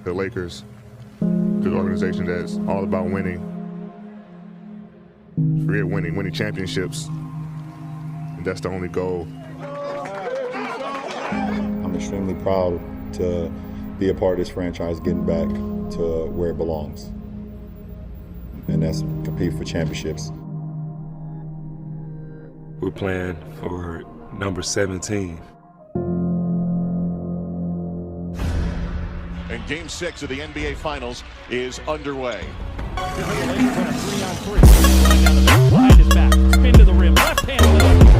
the Lakers, this organization that's all about winning. Forget winning championships. And that's the only goal. I'm extremely proud to be a part of this franchise getting back to where it belongs. And that's compete for championships. We're playing for number 17. And Game 6 of the NBA Finals is underway. Behind his back, spin to the rim, left hand layup.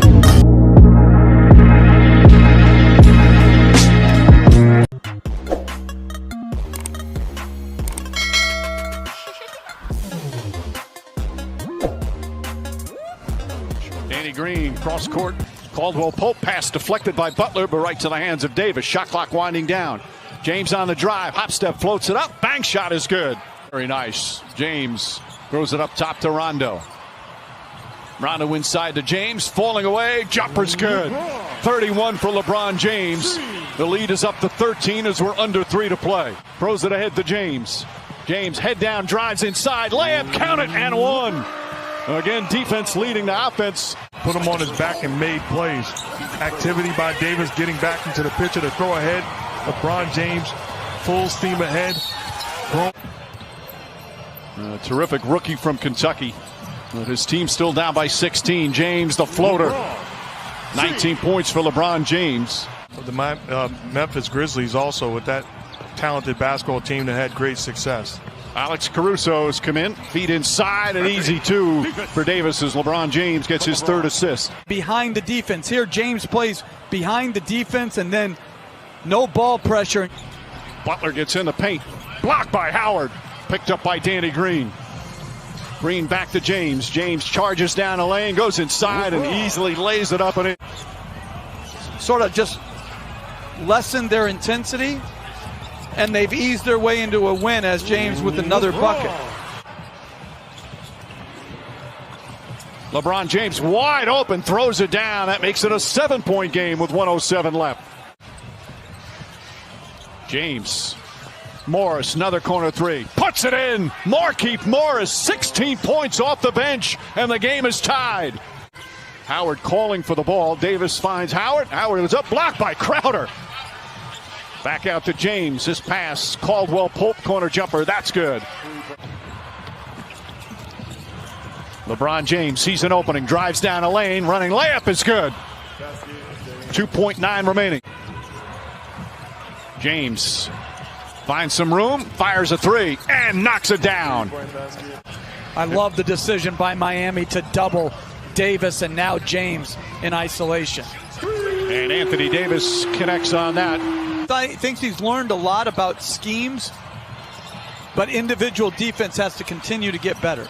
Danny Green, cross court. Caldwell Pope pass deflected by Butler, but right to the hands of Davis. Shot clock winding down. James on the drive. Hop step floats it up. Bank shot is good. Very nice. James throws it up top to Rondo. Rondo inside to James. Falling away. Jumper's good. 31 for LeBron James. The lead is up to 13 as we're under 3 to play. Throws it ahead to James. James head down, drives inside. Layup, count it, and one. Again, defense leading the offense. Put him on his back and made plays. Activity by Davis getting back into the picture to throw ahead. LeBron James full steam ahead. Terrific rookie from Kentucky. But his team still down by 16. James, the floater. 19 points for LeBron James. The Memphis Grizzlies also with that talented basketball team that had great success. Alex Caruso's come in, feet inside, an easy two for Davis as LeBron James gets his third assist. Behind the defense. Here, James plays behind the defense and then no ball pressure. Butler gets in the paint. Blocked by Howard. Picked up by Danny Green. Green back to James. James charges down a lane, goes inside and easily lays it up and in. Sort of just lessened their intensity, and they've eased their way into a win as James with another bucket. LeBron James wide open, throws it down. That makes it a 7-point game with 1:07 left. James. Morris, another corner three. Puts it in. Markieff Morris, 16 points off the bench, and the game is tied. Howard calling for the ball. Davis finds Howard. Howard is up, blocked by Crowder. Back out to James. His pass. Caldwell Pope corner jumper. That's good. LeBron James sees an opening. Drives down a lane. Running layup is good. 2.9 remaining. James finds some room. Fires a three. And knocks it down. I love the decision by Miami to double Davis and now James in isolation. And Anthony Davis connects on that. I think he's learned a lot about schemes, but individual defense has to continue to get better.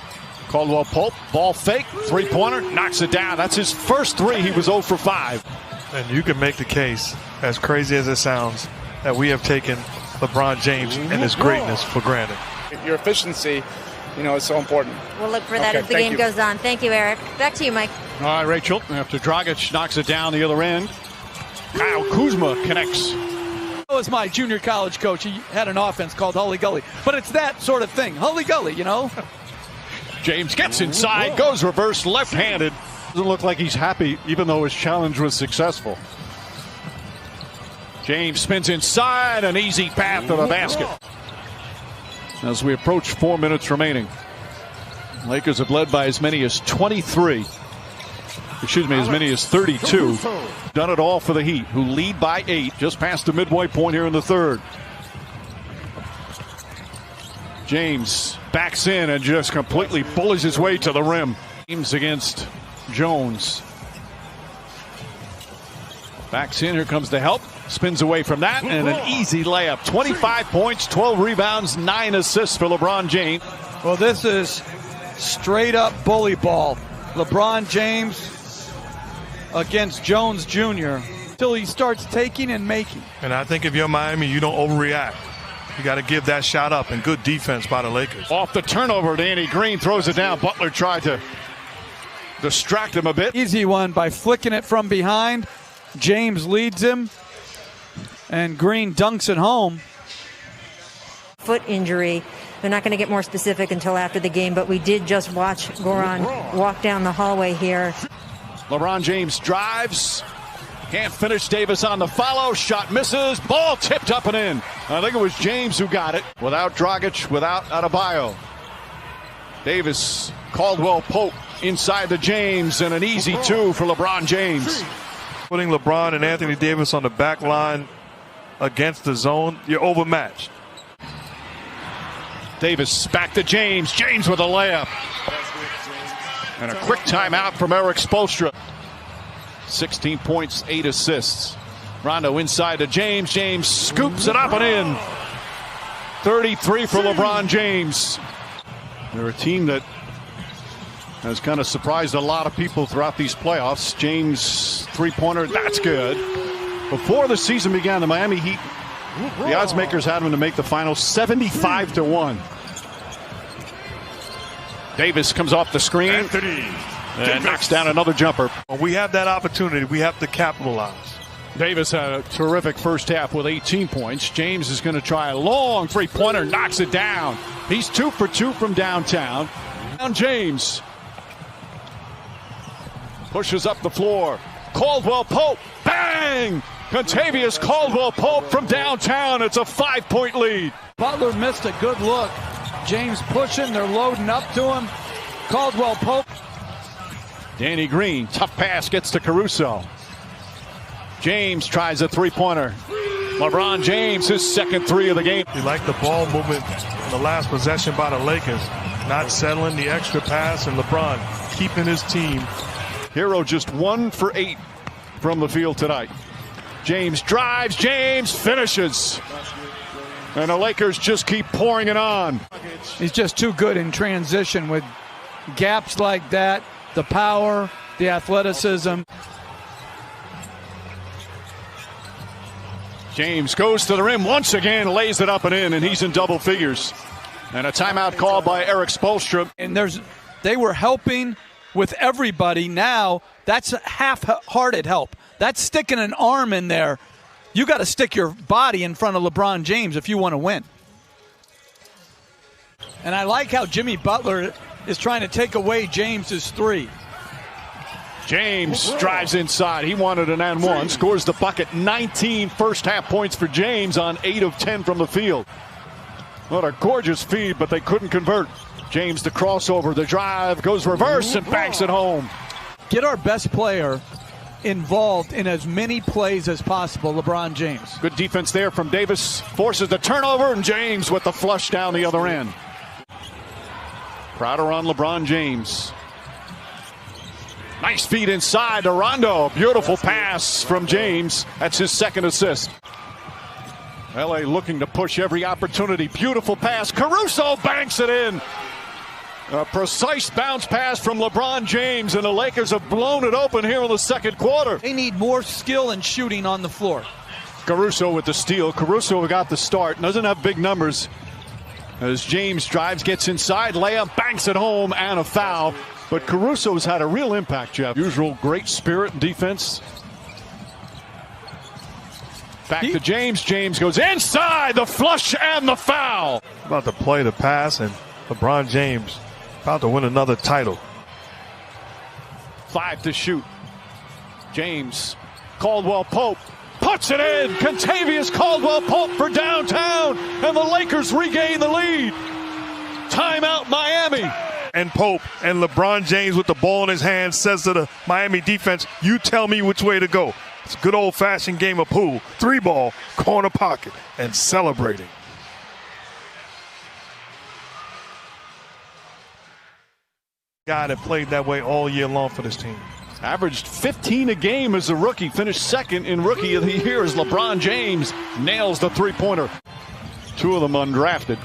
Caldwell Pope, ball fake, three-pointer, knocks it down. That's his first three. He was 0 for 5. And you can make the case, as crazy as it sounds, that we have taken LeBron James and his greatness for granted. Your efficiency, is so important. We'll look for that as the game goes on. Thank you, Eric. Back to you, Mike. All right, Rachel, after Dragic knocks it down the other end, Kyle Kuzma connects. That was my junior college coach. He had an offense called Hully Gully. But it's that sort of thing. Hully Gully, James gets inside, goes reverse, left-handed. Doesn't look like he's happy, even though his challenge was successful. James spins inside, an easy path to the basket. As we approach 4 minutes remaining, Lakers have led by as many as 23. Excuse me, as many as 32. Done it all for the Heat, who lead by 8, just past the midway point here in the third. James backs in and just completely bullies his way to the rim. James against Jones. Backs in, here comes the help. Spins away from that, and an easy layup. 25 points, 12 rebounds, 9 assists for LeBron James. Well, this is straight up bully ball. LeBron James against Jones Jr. till he starts taking and making. And I think if you're Miami, you don't overreact. You got to give that shot up, and good defense by the Lakers. Off the turnover, Danny Green throws it down. Butler tried to distract him a bit. Easy one by flicking it from behind. James leads him, and Green dunks it home. foot injury. They're not going to get more specific until after the game, but we did just watch Goran walk down the hallway here. LeBron James drives. Can't finish. Davis on the follow. Shot misses. Ball tipped up and in. I think it was James who got it. Without Dragic, without Adebayo. Davis, Caldwell Pope inside the James, and an easy two for LeBron James. Putting LeBron and Anthony Davis on the back line against the zone, you're overmatched. Davis back to James. James with a layup. And a quick timeout from Eric Spoelstra. 16 points, 8 assists. Rondo inside to James. James scoops it up and in. 33 for LeBron James. They're a team that has kind of surprised a lot of people throughout these playoffs. James three-pointer, that's good. Before the season began, the Miami Heat, the odds makers had them to make the finals 75-1. Davis comes off the screen and knocks down another jumper. When we have that opportunity, we have to capitalize. Davis had a terrific first half with 18 points. James is going to try a long three-pointer, knocks it down. He's 2 for 2 from downtown. Down James. Pushes up the floor. Caldwell Pope. Bang! Contavious Caldwell Pope from downtown. It's a 5-point lead. Butler missed a good look. James pushing. They're loading up to him. Caldwell Pope. Danny Green. Tough pass. Gets to Caruso. James tries a three-pointer. LeBron James, his second three of the game. He liked the ball movement in the last possession by the Lakers. Not settling the extra pass, and LeBron keeping his team. Hero just 1 for 8 from the field tonight. James drives, James finishes. And the Lakers just keep pouring it on. He's just too good in transition with gaps like that, the power, the athleticism. James goes to the rim once again, lays it up and in, and he's in double figures. And a timeout called by Eric Spoelstra. And they were helping with everybody. Now that's half-hearted help. That's sticking an arm in there. You got to stick your body in front of LeBron James if you want to win. And I like how Jimmy Butler is trying to take away James's three. James drives inside. He wanted an and one. Scores the bucket. 19 first-half points for James on 8 of 10 from the field. What a gorgeous feed, but they couldn't convert. James the crossover, the drive, goes reverse and banks it home. Get our best player involved in as many plays as possible, LeBron James. Good defense there from Davis. Forces the turnover, and James with the flush down the other end. Crowder on LeBron James. Nice feed inside to Rondo. Beautiful pass from James. That's his second assist. LA looking to push every opportunity. Beautiful pass. Caruso banks it in. A precise bounce pass from LeBron James, and the Lakers have blown it open here in the second quarter. They need more skill and shooting on the floor. Caruso with the steal. Caruso got the start. Doesn't have big numbers. As James drives, gets inside, layup, banks it home, and a foul. But Caruso's had a real impact, Jeff. Usual great spirit and defense. Back to James. James goes inside, the flush and the foul. About to play the pass, and LeBron James about to win another title. 5 to shoot. James, Caldwell Pope puts it in. Contavious Caldwell Pope for downtown, and the Lakers regain the lead. Timeout Miami. And Pope and LeBron James with the ball in his hand says to the Miami defense, you tell me which way to go. It's a good old-fashioned game of pool. 3-ball, corner pocket, and celebrating. Guy that played that way all year long for this team. Averaged 15 a game as a rookie. Finished second in Rookie of the Year as LeBron James nails the three-pointer. 2 of them undrafted.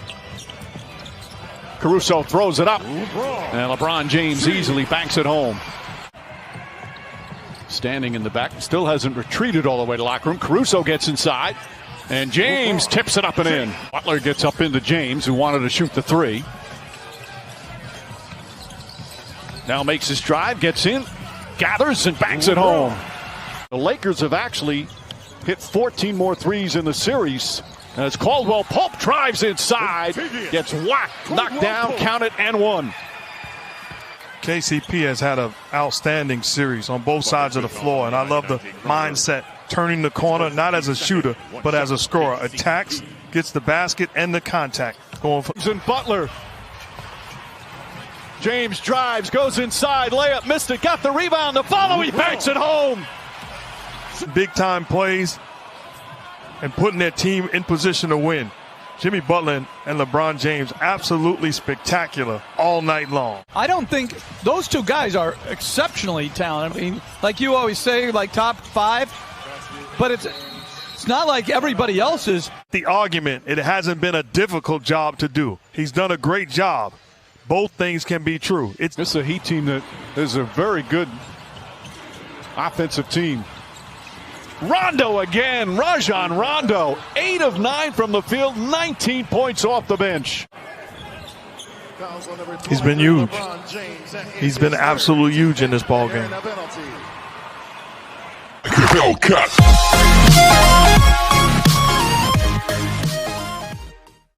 Caruso throws it up, and LeBron James easily banks it home. Standing in the back, still hasn't retreated all the way to locker room. Caruso gets inside, and James tips it up and in. Butler gets up into James, who wanted to shoot the three. Now makes his drive, gets in, gathers, and banks it home. The Lakers have actually hit 14 more threes in the series As Caldwell Pope drives inside, gets whacked, knocked down, counted, and one. KCP has had an outstanding series on both sides of the floor, and I love the mindset, turning the corner, not as a shooter, but as a scorer. Attacks, gets the basket and the contact. Going for Butler. James drives, goes inside, layup, missed it, got the rebound, the follow, he banks it home. big-time plays and putting their team in position to win. Jimmy Butler and LeBron James absolutely spectacular all night long. I don't think those two guys are exceptionally talented. I mean, like you always say, like top 5, but it's not like everybody else is. The argument, it hasn't been a difficult job to do. He's done a great job. Both things can be true. This is a Heat team that is a very good offensive team. Rondo again, Rajon Rondo, 8 of 9 from the field, 19 points off the bench. He's been huge. He's been absolutely huge in this ball game.